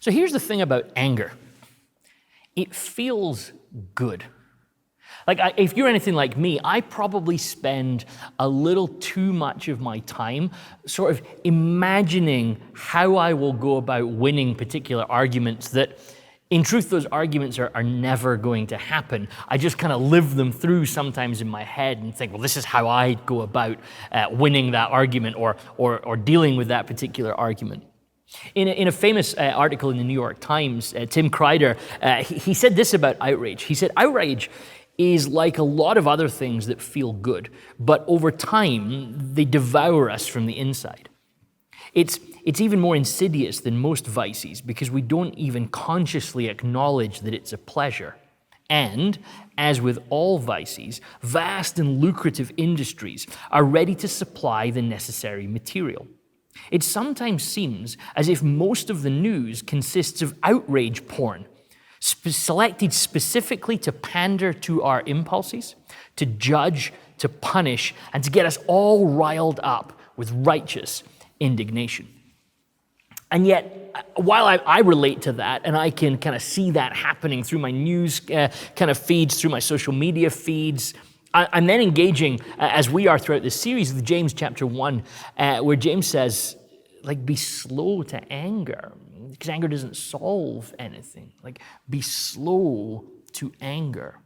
So here's the thing about anger. It feels good. If you're anything like me, I probably spend a little too much of my time sort of imagining how I will go about winning particular arguments that, in truth, those arguments are never going to happen. I just kind of live them through sometimes in my head and think, well, this is how I go about winning that argument or dealing with that particular argument. In a famous article in the New York Times, Tim Kreider, he said this about outrage. He said, outrage is like a lot of other things that feel good, but over time, they devour us from the inside. It's even more insidious than most vices because we don't even consciously acknowledge that it's a pleasure. And, as with all vices, vast and lucrative industries are ready to supply the necessary material. It sometimes seems as if most of the news consists of outrage porn, selected specifically to pander to our impulses, to judge, to punish, and to get us all riled up with righteous indignation. And yet, while I relate to that, and I can kind of see that happening through my news kind of feeds, through my social media feeds, I'm then engaging, as we are throughout this series, with James chapter 1, where James says, be slow to anger, because anger doesn't solve anything. Be slow to anger.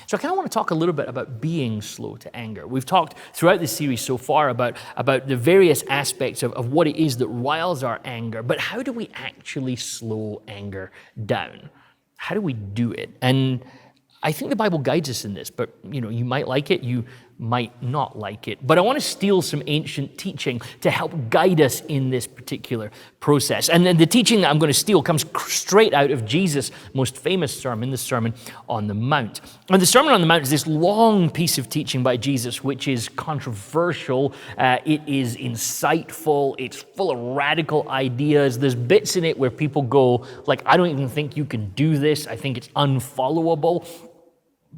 So I kind of want to talk a little bit about being slow to anger. We've talked throughout this series so far about the various aspects of what it is that riles our anger, but how do we actually slow anger down? How do we do it? And I think the Bible guides us in this, but you might like it, you might not like it. But I want to steal some ancient teaching to help guide us in this particular process. And then the teaching that I'm going to steal comes straight out of Jesus' most famous sermon, the Sermon on the Mount. And the Sermon on the Mount is this long piece of teaching by Jesus, which is controversial, it is insightful, it's full of radical ideas. There's bits in it where people go, I don't even think you can do this. I think it's unfollowable.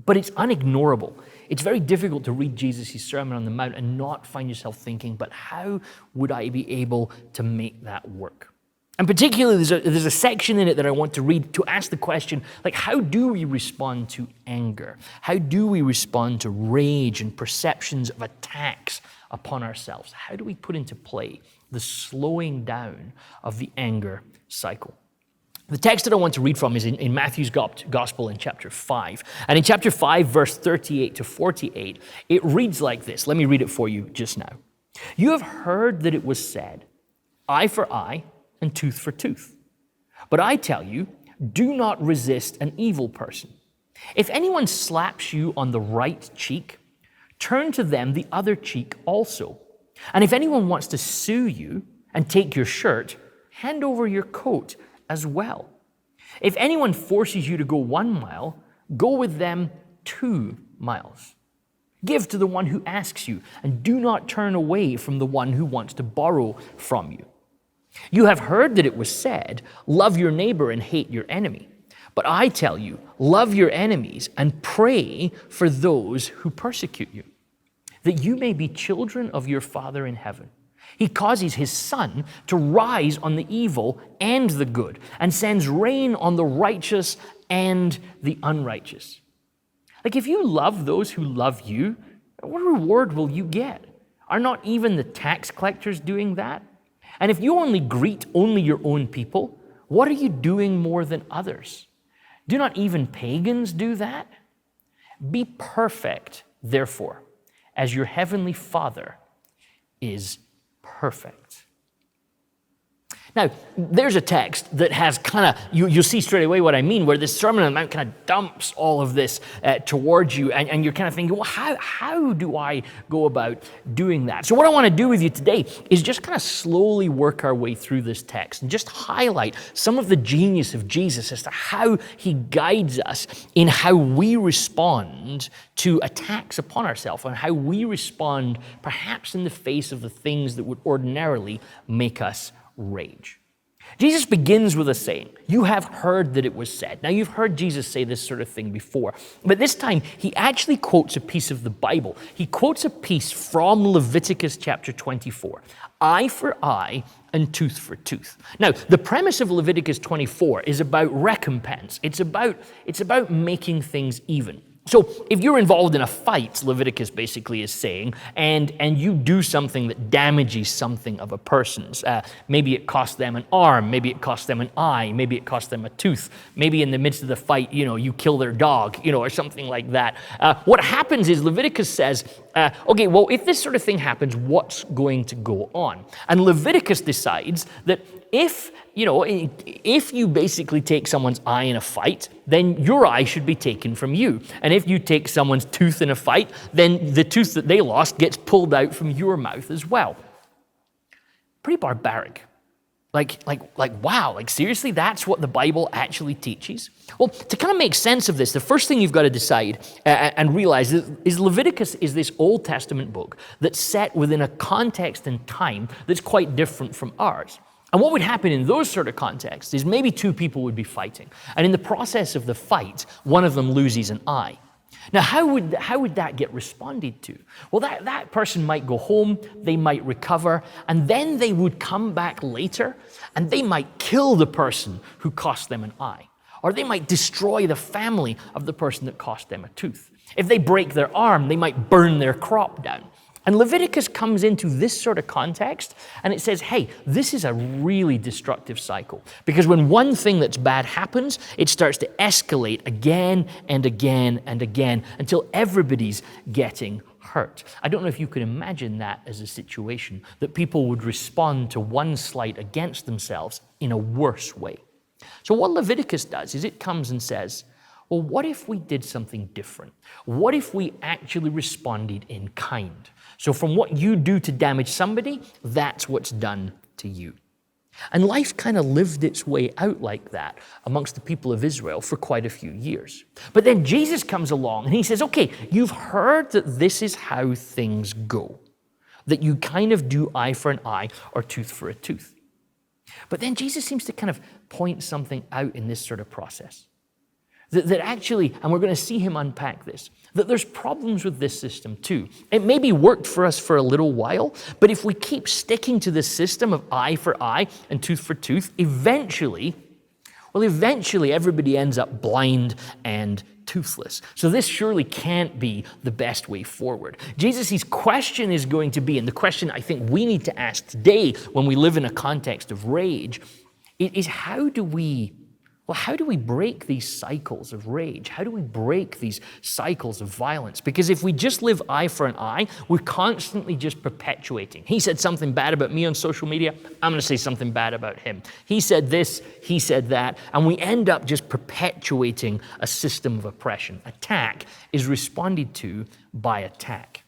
But it's unignorable. It's very difficult to read Jesus' Sermon on the Mount and not find yourself thinking, but how would I be able to make that work? And particularly, there's a section in it that I want to read to ask the question, how do we respond to anger? How do we respond to rage and perceptions of attacks upon ourselves? How do we put into play the slowing down of the anger cycle? The text that I want to read from is in Matthew's Gospel in chapter 5. And in chapter 5, verse 38 to 48, it reads like this. Let me read it for you just now. You have heard that it was said, eye for eye and tooth for tooth. But I tell you, do not resist an evil person. If anyone slaps you on the right cheek, turn to them the other cheek also. And if anyone wants to sue you and take your shirt, hand over your coat as well. If anyone forces you to go 1 mile, go with them 2 miles. Give to the one who asks you, and do not turn away from the one who wants to borrow from you. You have heard that it was said, love your neighbor and hate your enemy. But I tell you, love your enemies and pray for those who persecute you, that you may be children of your Father in heaven. He causes his sun to rise on the evil and the good, and sends rain on the righteous and the unrighteous. If you love those who love you, what reward will you get? Are not even the tax collectors doing that? And if you only greet your own people, what are you doing more than others? Do not even pagans do that? Be perfect, therefore, as your heavenly Father is perfect. Now, there's a text that has you'll see straight away what I mean, where this Sermon on the Mount kind of dumps all of this towards you, and you're kind of thinking, well, how do I go about doing that? So what I want to do with you today is just kind of slowly work our way through this text and just highlight some of the genius of Jesus as to how he guides us in how we respond to attacks upon ourselves and how we respond perhaps in the face of the things that would ordinarily make us rage. Jesus begins with a saying, you have heard that it was said. Now, you've heard Jesus say this sort of thing before, but this time he actually quotes a piece of the Bible. He quotes a piece from Leviticus chapter 24. Eye for eye and tooth for tooth. Now, the premise of Leviticus 24 is about recompense. It's about making things even. So if you're involved in a fight, Leviticus basically is saying, and you do something that damages something of a person's, maybe it costs them an arm, maybe it costs them an eye, maybe it costs them a tooth, maybe in the midst of the fight, you kill their dog, or something like that. What happens is Leviticus says, okay, well, if this sort of thing happens, what's going to go on? And Leviticus decides that if you basically take someone's eye in a fight, then your eye should be taken from you. And if you take someone's tooth in a fight, then the tooth that they lost gets pulled out from your mouth as well. Pretty barbaric. Wow, seriously, that's what the Bible actually teaches? Well, to kind of make sense of this, the first thing you've got to decide and realize is Leviticus is this Old Testament book that's set within a context and time that's quite different from ours. And what would happen in those sort of contexts is maybe two people would be fighting. And in the process of the fight, one of them loses an eye. Now, how would that get responded to? Well, that person might go home, they might recover, and then they would come back later, and they might kill the person who cost them an eye. Or they might destroy the family of the person that cost them a tooth. If they break their arm, they might burn their crop down. And Leviticus comes into this sort of context, and it says, hey, this is a really destructive cycle. Because when one thing that's bad happens, it starts to escalate again and again and again until everybody's getting hurt. I don't know if you can imagine that as a situation, that people would respond to one slight against themselves in a worse way. So what Leviticus does is it comes and says, well, what if we did something different? What if we actually responded in kind? So from what you do to damage somebody, that's what's done to you. And life kind of lived its way out like that amongst the people of Israel for quite a few years. But then Jesus comes along and he says, okay, you've heard that this is how things go, that you kind of do eye for an eye or tooth for a tooth. But then Jesus seems to kind of point something out in this sort of process. That actually, and we're going to see him unpack this, that there's problems with this system too. It maybe worked for us for a little while, but if we keep sticking to this system of eye for eye and tooth for tooth, eventually everybody ends up blind and toothless. So this surely can't be the best way forward. Jesus' question is going to be, and the question I think we need to ask today when we live in a context of rage, is how do we break these cycles of rage? How do we break these cycles of violence? Because if we just live eye for an eye, we're constantly just perpetuating. He said something bad about me on social media, I'm going to say something bad about him. He said this, he said that, and we end up just perpetuating a system of oppression. Attack is responded to by attack.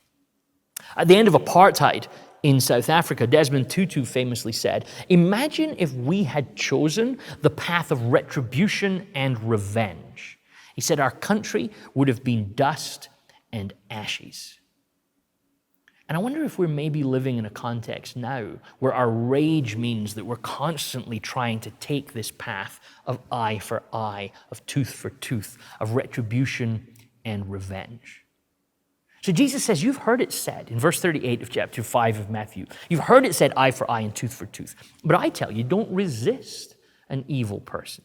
At the end of apartheid, in South Africa, Desmond Tutu famously said, imagine if we had chosen the path of retribution and revenge. He said our country would have been dust and ashes. And I wonder if we're maybe living in a context now where our rage means that we're constantly trying to take this path of eye for eye, of tooth for tooth, of retribution and revenge. So Jesus says, you've heard it said in verse 38 of chapter 5 of Matthew, you've heard it said eye for eye and tooth for tooth. But I tell you, don't resist an evil person.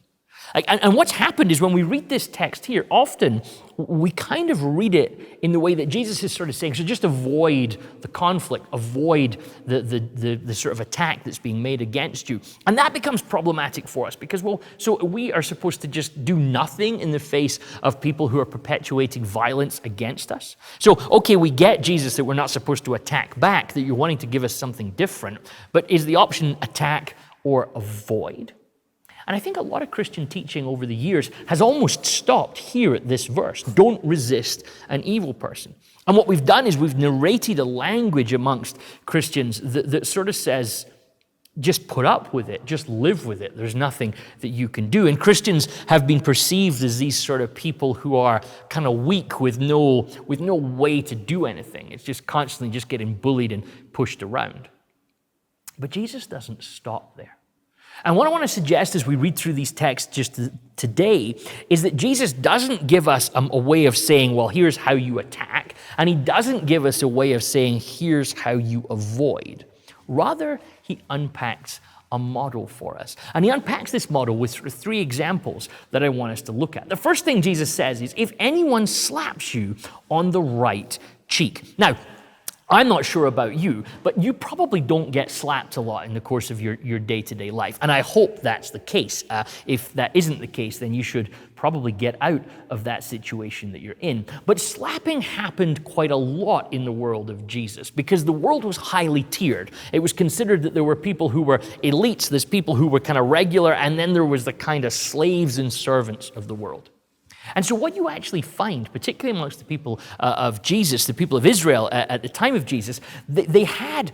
And what's happened is when we read this text here, often we kind of read it in the way that Jesus is sort of saying, so just avoid the conflict, avoid the sort of attack that's being made against you. And that becomes problematic for us because, so we are supposed to just do nothing in the face of people who are perpetuating violence against us. So, okay, we get, Jesus, that we're not supposed to attack back, that you're wanting to give us something different, but is the option attack or avoid? And I think a lot of Christian teaching over the years has almost stopped here at this verse. Don't resist an evil person. And what we've done is we've narrated a language amongst Christians that sort of says, just put up with it, just live with it. There's nothing that you can do. And Christians have been perceived as these sort of people who are kind of weak with no way to do anything. It's just constantly just getting bullied and pushed around. But Jesus doesn't stop there. And what I want to suggest as we read through these texts just today is that Jesus doesn't give us a way of saying, well, here's how you attack, and he doesn't give us a way of saying, here's how you avoid. Rather, he unpacks a model for us. And he unpacks this model with sort of three examples that I want us to look at. The first thing Jesus says is, if anyone slaps you on the right cheek. Now, I'm not sure about you, but you probably don't get slapped a lot in the course of your day-to-day life. And I hope that's the case. If that isn't the case, then you should probably get out of that situation that you're in. But slapping happened quite a lot in the world of Jesus because the world was highly tiered. It was considered that there were people who were elites, there's people who were kind of regular, and then there was the kind of slaves and servants of the world. And so what you actually find, particularly amongst the people of Jesus, the people of Israel at the time of Jesus, they had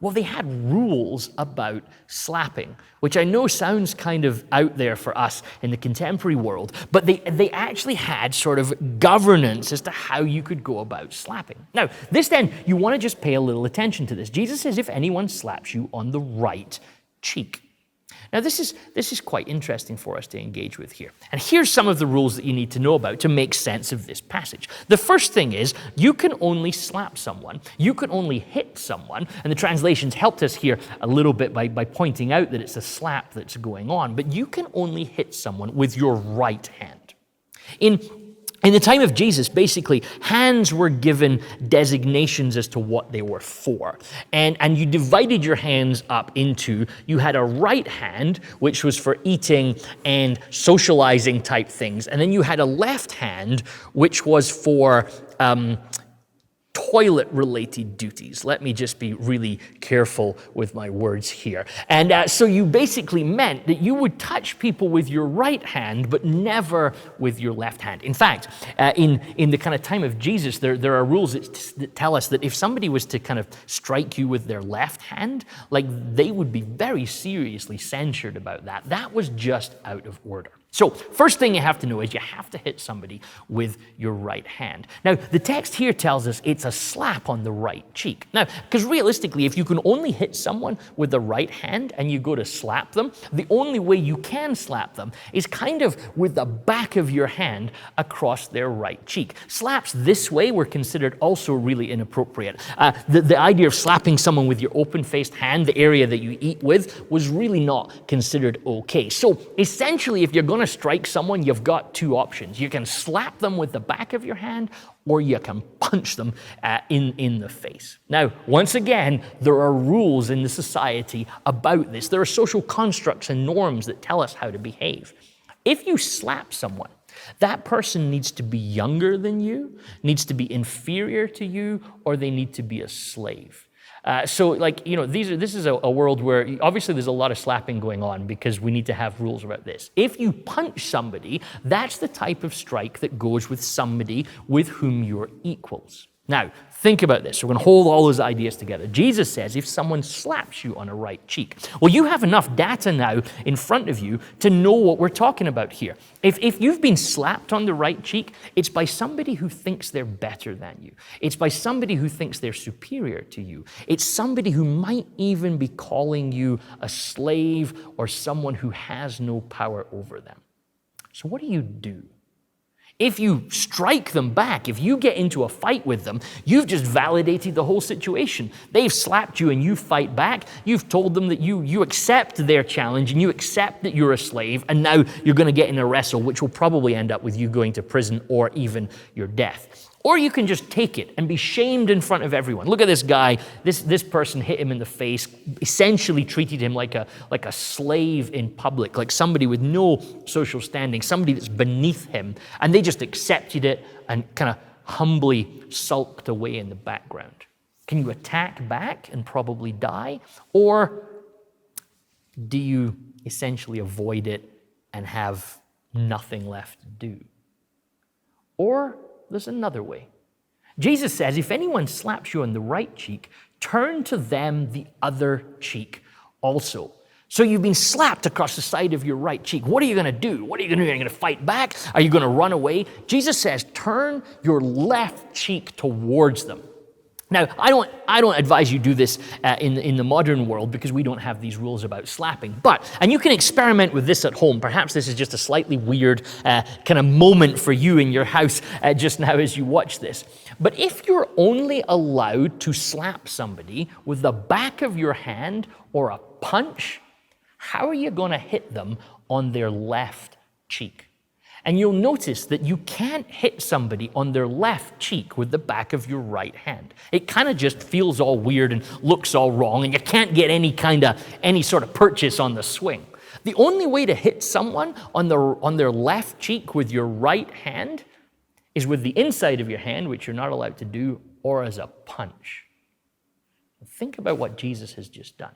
rules about slapping, which I know sounds kind of out there for us in the contemporary world, but they actually had sort of governance as to how you could go about slapping. Now, you want to just pay a little attention to this. Jesus says, if anyone slaps you on the right cheek. Now, this is quite interesting for us to engage with here. And here's some of the rules that you need to know about to make sense of this passage. The first thing is, you can only slap someone. You can only hit someone. And the translations helped us here a little bit by pointing out that it's a slap that's going on. But you can only hit someone with your right hand. In the time of Jesus, basically, hands were given designations as to what they were for. And you divided your hands up into, you had a right hand, which was for eating and socializing type things. And then you had a left hand, which was for toilet-related duties. Let me just be really careful with my words here. And so you basically meant that you would touch people with your right hand, but never with your left hand. In fact, in the kind of time of Jesus, there are rules that tell us that if somebody was to kind of strike you with their left hand, like they would be very seriously censured about that. That was just out of order. So, first thing you have to know is you have to hit somebody with your right hand. Now, the text here tells us it's a slap on the right cheek. Now, because realistically, if you can only hit someone with the right hand and you go to slap them, the only way you can slap them is kind of with the back of your hand across their right cheek. Slaps this way were considered also really inappropriate. The idea of slapping someone with your open-faced hand, the area that you eat with, was really not considered okay. So, essentially, if you're going to strike someone, you've got two options. You can slap them with the back of your hand, or you can punch them in the face. Now, once again, there are rules in the society about this. There are social constructs and norms that tell us how to behave. If you slap someone, that person needs to be younger than you, needs to be inferior to you, or they need to be a slave. This is a world where obviously there's a lot of slapping going on because we need to have rules about this. If you punch somebody, that's the type of strike that goes with somebody with whom you're equals. Now, think about this. We're going to hold all those ideas together. Jesus says if someone slaps you on a right cheek, well, you have enough data now in front of you to know what we're talking about here. If you've been slapped on the right cheek, it's by somebody who thinks they're better than you. It's by somebody who thinks they're superior to you. It's somebody who might even be calling you a slave or someone who has no power over them. So what do? If you strike them back, if you get into a fight with them, you've just validated the whole situation. They've slapped you and you fight back. You've told them that you accept their challenge and you accept that you're a slave, and now you're going to get in a wrestle, which will probably end up with you going to prison or even your death. Or you can just take it and be shamed in front of everyone. Look at this guy. This person hit him in the face, essentially treated him like a slave in public, like somebody with no social standing, somebody that's beneath him. And they just accepted it and kind of humbly sulked away in the background. Can you attack back and probably die? Or do you essentially avoid it and have nothing left to do? Or there's another way. Jesus says, if anyone slaps you on the right cheek, turn to them the other cheek also. So you've been slapped across the side of your right cheek. What are you going to do? What are you going to do? Are you going to fight back? Are you going to run away? Jesus says, turn your left cheek towards them. Now, I don't advise you do this in the modern world because we don't have these rules about slapping. And you can experiment with this at home. Perhaps this is just a slightly weird kind of moment for you in your house just now as you watch this. But if you're only allowed to slap somebody with the back of your hand or a punch, how are you going to hit them on their left cheek? And you'll notice that you can't hit somebody on their left cheek with the back of your right hand. It kind of just feels all weird and looks all wrong, and you can't get any sort of purchase on the swing. The only way to hit someone on their left cheek with your right hand is with the inside of your hand, which you're not allowed to do, or as a punch. Think about what Jesus has just done.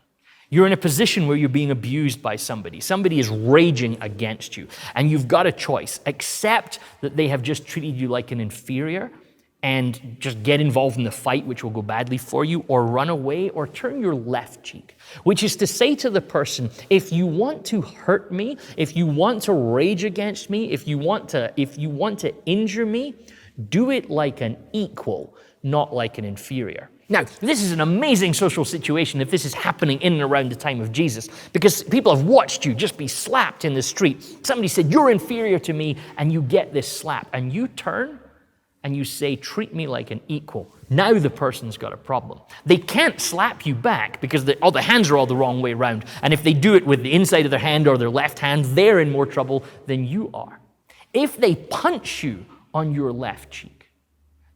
You're in a position where you're being abused by somebody. Somebody is raging against you, and you've got a choice. Accept that they have just treated you like an inferior and just get involved in the fight, which will go badly for you, or run away, or turn your left cheek, which is to say to the person, if you want to hurt me, if you want to rage against me, if you want to injure me, do it like an equal, not like an inferior. Now, this is an amazing social situation if this is happening in and around the time of Jesus, because people have watched you just be slapped in the street. Somebody said, you're inferior to me, and you get this slap, and you turn and you say, treat me like an equal. Now the person's got a problem. They can't slap you back because all the hands are all the wrong way around, and if they do it with the inside of their hand or their left hand, they're in more trouble than you are. If they punch you on your left cheek,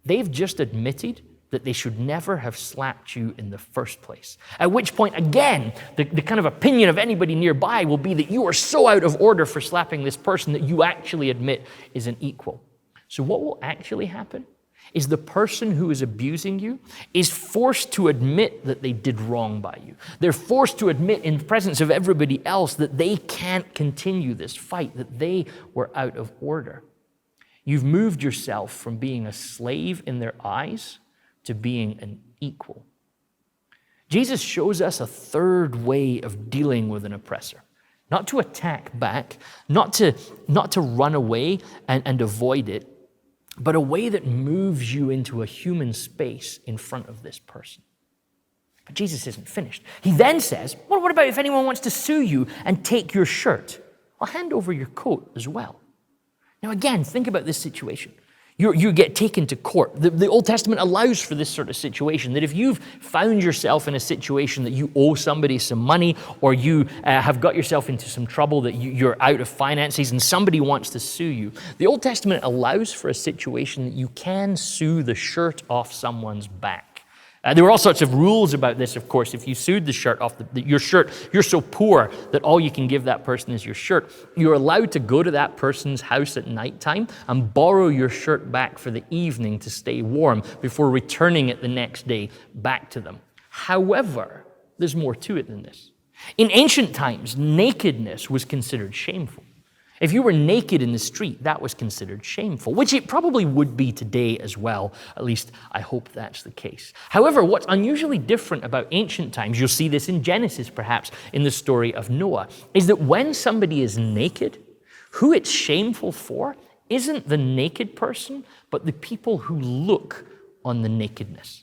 they've just admitted that they should never have slapped you in the first place. At which point, again, the kind of opinion of anybody nearby will be that you are so out of order for slapping this person that you actually admit is an equal. So what will actually happen is the person who is abusing you is forced to admit that they did wrong by you. They're forced to admit in the presence of everybody else that they can't continue this fight, that they were out of order. You've moved yourself from being a slave in their eyes to being an equal. Jesus shows us a third way of dealing with an oppressor. Not to attack back, not to run away and avoid it, but a way that moves you into a human space in front of this person. But Jesus isn't finished. He then says, well, what about if anyone wants to sue you and take your shirt? I'll hand over your coat as well. Now again, think about this situation. You get taken to court. The Old Testament allows for this sort of situation, that if you've found yourself in a situation that you owe somebody some money, or you have got yourself into some trouble, that you're out of finances and somebody wants to sue you, the Old Testament allows for a situation that you can sue the shirt off someone's back. There were all sorts of rules about this, of course. If you sued the shirt off your shirt, you're so poor that all you can give that person is your shirt. You're allowed to go to that person's house at nighttime and borrow your shirt back for the evening to stay warm before returning it the next day back to them. However, there's more to it than this. In ancient times, nakedness was considered shameful. If you were naked in the street, that was considered shameful, which it probably would be today as well. At least I hope that's the case. However, what's unusually different about ancient times, you'll see this in Genesis perhaps, in the story of Noah, is that when somebody is naked, who it's shameful for isn't the naked person, but the people who look on the nakedness.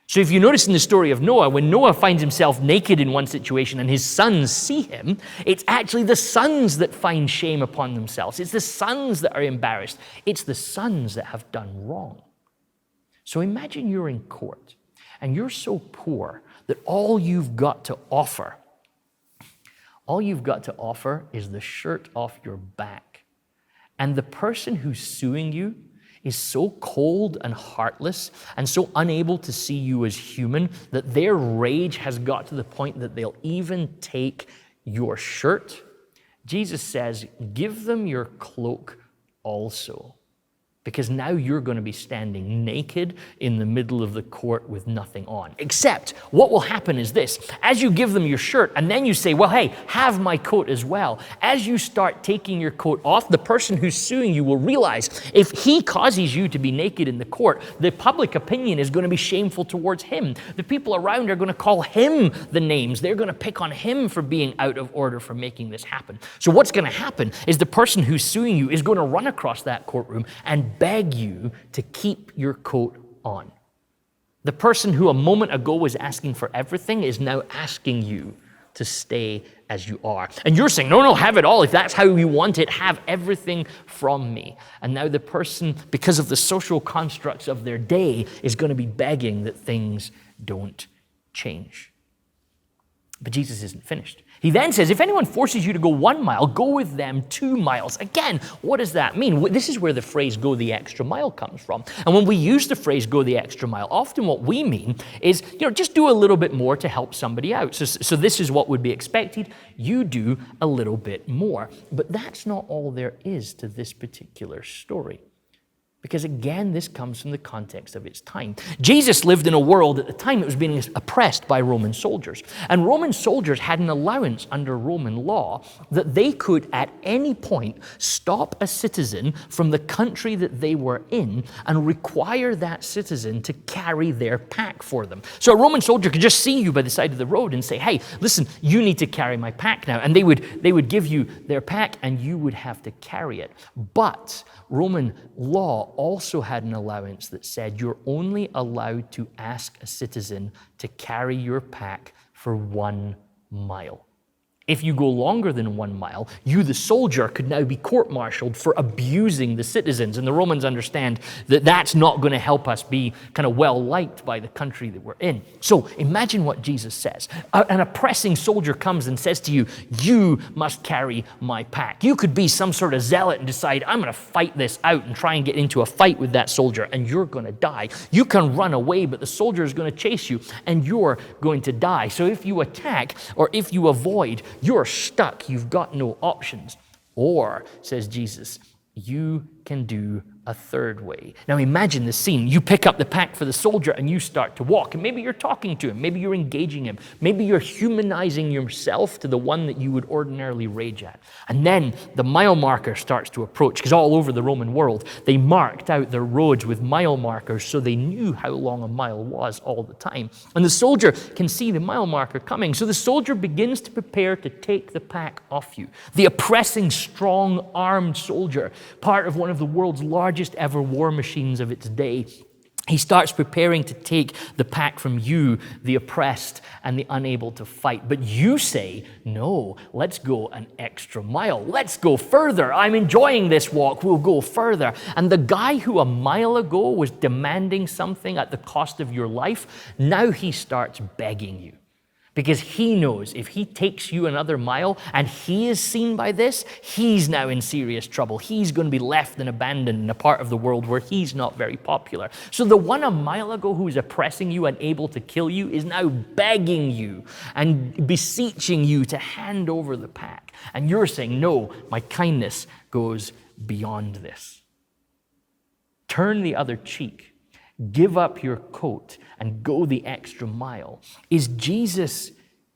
So if you notice in the story of Noah, when Noah finds himself naked in one situation and his sons see him, it's actually the sons that find shame upon themselves. It's the sons that are embarrassed. It's the sons that have done wrong. So imagine you're in court and you're so poor that all you've got to offer is the shirt off your back. And the person who's suing you is so cold and heartless and so unable to see you as human that their rage has got to the point that they'll even take your shirt. Jesus says, give them your cloak also, because now you're going to be standing naked in the middle of the court with nothing on. Except what will happen is this: as you give them your shirt and then you say, well, hey, have my coat as well, as you start taking your coat off, the person who's suing you will realize if he causes you to be naked in the court, the public opinion is going to be shameful towards him. The people around are going to call him the names. They're going to pick on him for being out of order for making this happen. So what's going to happen is the person who's suing you is going to run across that courtroom and beg you to keep your coat on. The person who a moment ago was asking for everything is now asking you to stay as you are. And you're saying, no, have it all. If that's how you want it, have everything from me. And now the person, because of the social constructs of their day, is going to be begging that things don't change. But Jesus isn't finished. He then says, if anyone forces you to go 1 mile, go with them 2 miles. Again, what does that mean? This is where the phrase go the extra mile comes from. And when we use the phrase go the extra mile, often what we mean is, just do a little bit more to help somebody out. So this is what would be expected. You do a little bit more. But that's not all there is to this particular story. Because again, this comes from the context of its time. Jesus lived in a world at the time that was being oppressed by Roman soldiers. And Roman soldiers had an allowance under Roman law that they could at any point stop a citizen from the country that they were in and require that citizen to carry their pack for them. So a Roman soldier could just see you by the side of the road and say, hey, listen, you need to carry my pack now. And they would give you their pack and you would have to carry it. But Roman law also had an allowance that said you're only allowed to ask a citizen to carry your pack for 1 mile. If you go longer than 1 mile, you, the soldier, could now be court-martialed for abusing the citizens. And the Romans understand that that's not going to help us be kind of well-liked by the country that we're in. So imagine what Jesus says. An oppressing soldier comes and says to you, you must carry my pack. You could be some sort of zealot and decide, I'm going to fight this out and try and get into a fight with that soldier, and you're going to die. You can run away, but the soldier is going to chase you, and you're going to die. So if you attack or if you avoid, you're stuck. You've got no options. Or, says Jesus, you can do a third way. Now imagine the scene. You pick up the pack for the soldier and you start to walk. And maybe you're talking to him. Maybe you're engaging him. Maybe you're humanizing yourself to the one that you would ordinarily rage at. And then the mile marker starts to approach, because all over the Roman world, they marked out their roads with mile markers so they knew how long a mile was all the time. And the soldier can see the mile marker coming. So the soldier begins to prepare to take the pack off you. The oppressing, strong, armed soldier, part of one of the world's largest ever war machines of its day. He starts preparing to take the pack from you, the oppressed and the unable to fight. But you say, no, let's go an extra mile. Let's go further. I'm enjoying this walk. We'll go further. And the guy who a mile ago was demanding something at the cost of your life, now he starts begging you. Because he knows if he takes you another mile and he is seen by this, he's now in serious trouble. He's going to be left and abandoned in a part of the world where he's not very popular. So the one a mile ago who was oppressing you and able to kill you is now begging you and beseeching you to hand over the pack. And you're saying, no, my kindness goes beyond this. Turn the other cheek. Give up your coat and go the extra mile. Is Jesus,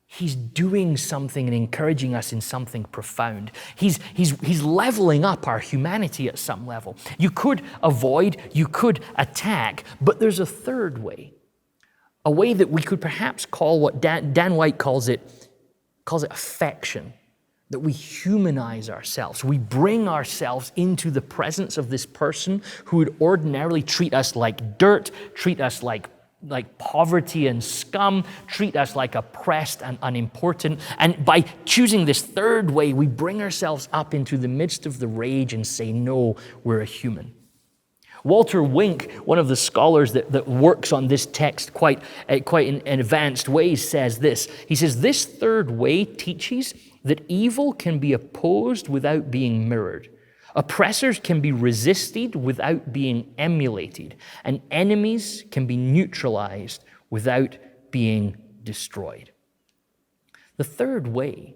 he's doing something and encouraging us in something profound. He's leveling up our humanity at some level. You could avoid, you could attack, but there's a third way. A way that we could perhaps call what Dan White calls it affection. That we humanize ourselves. We bring ourselves into the presence of this person who would ordinarily treat us like dirt, treat us like poverty and scum, treat us like oppressed and unimportant. And by choosing this third way, we bring ourselves up into the midst of the rage and say, no, we're a human. Walter Wink, one of the scholars that works on this text quite in advanced ways, says this. He says, this third way teaches that evil can be opposed without being mirrored. Oppressors can be resisted without being emulated. And enemies can be neutralized without being destroyed. The third way,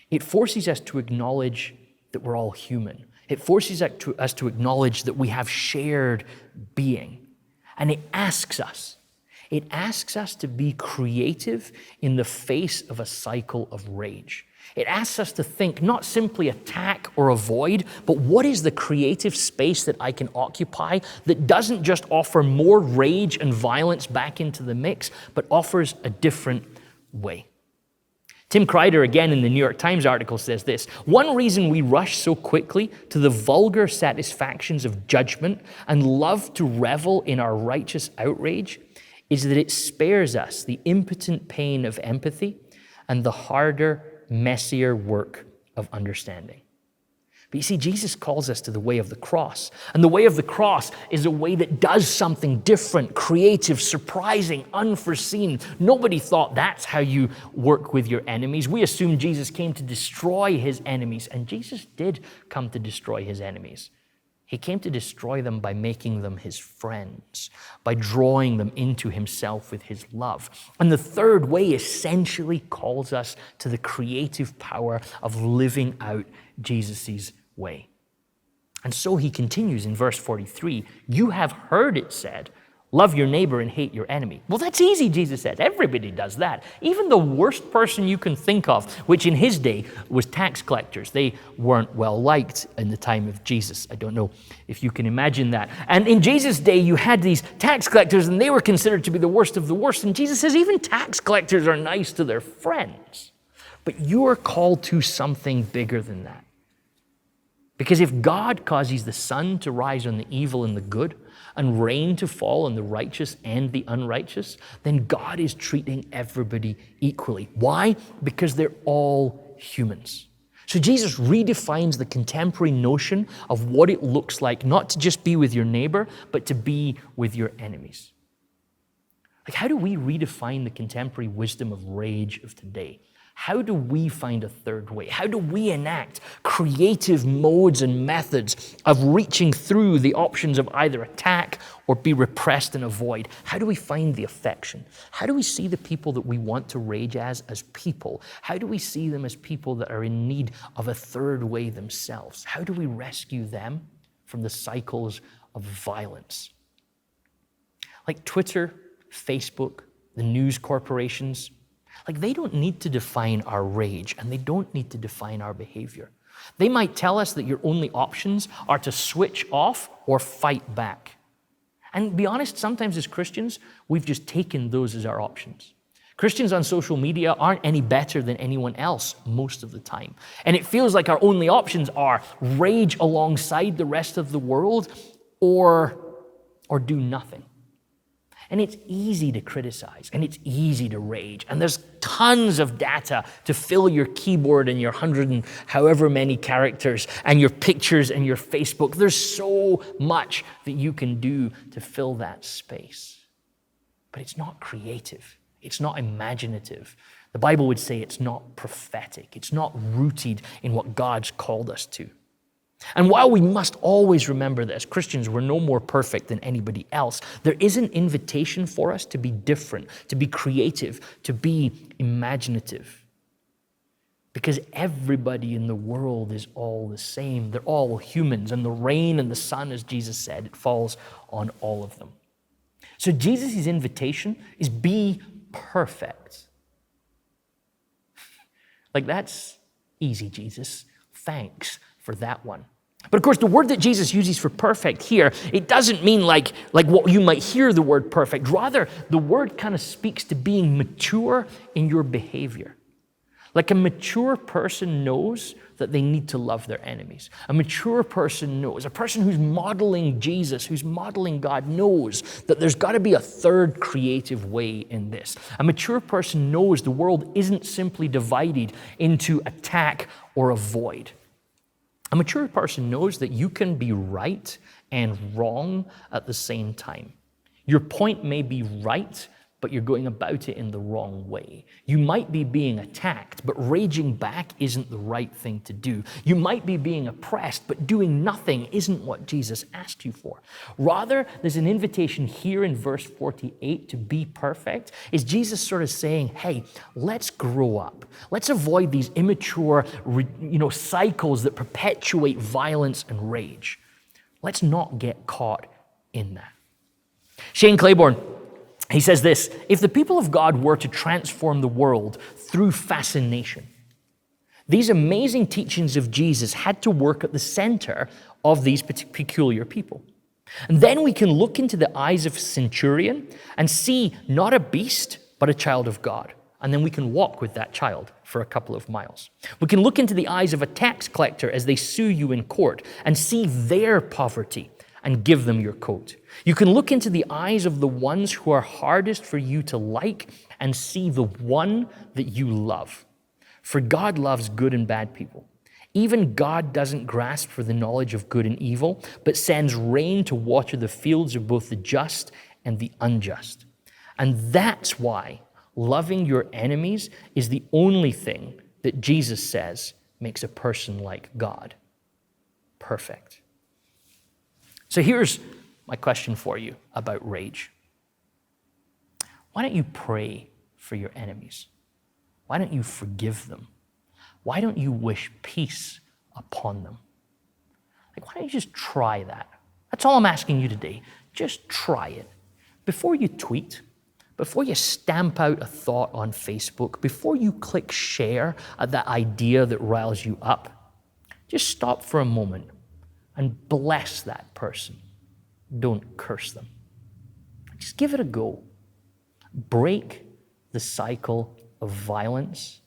it forces us to acknowledge that we're all human. It forces us to acknowledge that we have shared being. And it asks us to be creative in the face of a cycle of rage. It asks us to think, not simply attack or avoid, but what is the creative space that I can occupy that doesn't just offer more rage and violence back into the mix, but offers a different way. Tim Kreider, again in the New York Times article, says this: one reason we rush so quickly to the vulgar satisfactions of judgment and love to revel in our righteous outrage is that it spares us the impotent pain of empathy and the harder, messier work of understanding. But you see, Jesus calls us to the way of the cross. And the way of the cross is a way that does something different, creative, surprising, unforeseen. Nobody thought that's how you work with your enemies. We assume Jesus came to destroy his enemies, and Jesus did come to destroy his enemies. He came to destroy them by making them his friends, by drawing them into himself with his love. And the third way essentially calls us to the creative power of living out Jesus' way. And so he continues in verse 43, "You have heard it said, love your neighbor and hate your enemy." Well, that's easy, Jesus said. Everybody does that. Even the worst person you can think of, which in his day was tax collectors. They weren't well liked in the time of Jesus. I don't know if you can imagine that. And in Jesus' day, you had these tax collectors, and they were considered to be the worst of the worst. And Jesus says, even tax collectors are nice to their friends. But you are called to something bigger than that. Because if God causes the sun to rise on the evil and the good, and rain to fall on the righteous and the unrighteous, then God is treating everybody equally. Why? Because they're all humans. So Jesus redefines the contemporary notion of what it looks like not to just be with your neighbor, but to be with your enemies. Like, how do we redefine the contemporary wisdom of rage of today? How do we find a third way? How do we enact creative modes and methods of reaching through the options of either attack or be repressed and avoid? How do we find the affection? How do we see the people that we want to rage as people? How do we see them as people that are in need of a third way themselves? How do we rescue them from the cycles of violence? Like Twitter, Facebook, the news corporations, like, they don't need to define our rage, and they don't need to define our behavior. They might tell us that your only options are to switch off or fight back. And to be honest, sometimes as Christians, we've just taken those as our options. Christians on social media aren't any better than anyone else most of the time. And it feels like our only options are rage alongside the rest of the world or do nothing. And it's easy to criticize, and it's easy to rage. And there's tons of data to fill your keyboard and your 100 and however many characters and your pictures and your Facebook. There's so much that you can do to fill that space. But it's not creative. It's not imaginative. The Bible would say it's not prophetic. It's not rooted in what God's called us to. And while we must always remember that as Christians we're no more perfect than anybody else, there is an invitation for us to be different, to be creative, to be imaginative. Because everybody in the world is all the same. They're all humans. And the rain and the sun, as Jesus said, it falls on all of them. So Jesus' invitation is be perfect. Like, that's easy, Jesus. Thanks for that one. But of course, the word that Jesus uses for perfect here, it doesn't mean like what you might hear the word perfect. Rather, the word kind of speaks to being mature in your behavior. Like, a mature person knows that they need to love their enemies. A mature person knows, a person who's modeling Jesus, who's modeling God, knows that there's got to be a third creative way in this. A mature person knows the world isn't simply divided into attack or avoid. A mature person knows that you can be right and wrong at the same time. Your point may be right, but you're going about it in the wrong way. You might be being attacked, but raging back isn't the right thing to do. You might be being oppressed, but doing nothing isn't what Jesus asked you for. Rather, there's an invitation here in verse 48 to be perfect. Is Jesus sort of saying, hey, let's grow up. Let's avoid these immature, cycles that perpetuate violence and rage. Let's not get caught in that. Shane Claiborne, he says this: if the people of God were to transform the world through fascination, these amazing teachings of Jesus had to work at the center of these peculiar people. And then we can look into the eyes of a centurion and see not a beast, but a child of God. And then we can walk with that child for a couple of miles. We can look into the eyes of a tax collector as they sue you in court and see their poverty and give them your coat. You can look into the eyes of the ones who are hardest for you to like and see the one that you love. For God loves good and bad people. Even God doesn't grasp for the knowledge of good and evil, but sends rain to water the fields of both the just and the unjust. And that's why loving your enemies is the only thing that Jesus says makes a person like God perfect. So here's my question for you about rage. Why don't you pray for your enemies? Why don't you forgive them? Why don't you wish peace upon them? Like, why don't you just try that? That's all I'm asking you today. Just try it. Before you tweet, before you stamp out a thought on Facebook, before you click share at that idea that riles you up, just stop for a moment and bless that person. Don't curse them. Just give it a go. Break the cycle of violence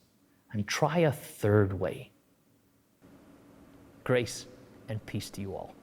and try a third way. Grace and peace to you all.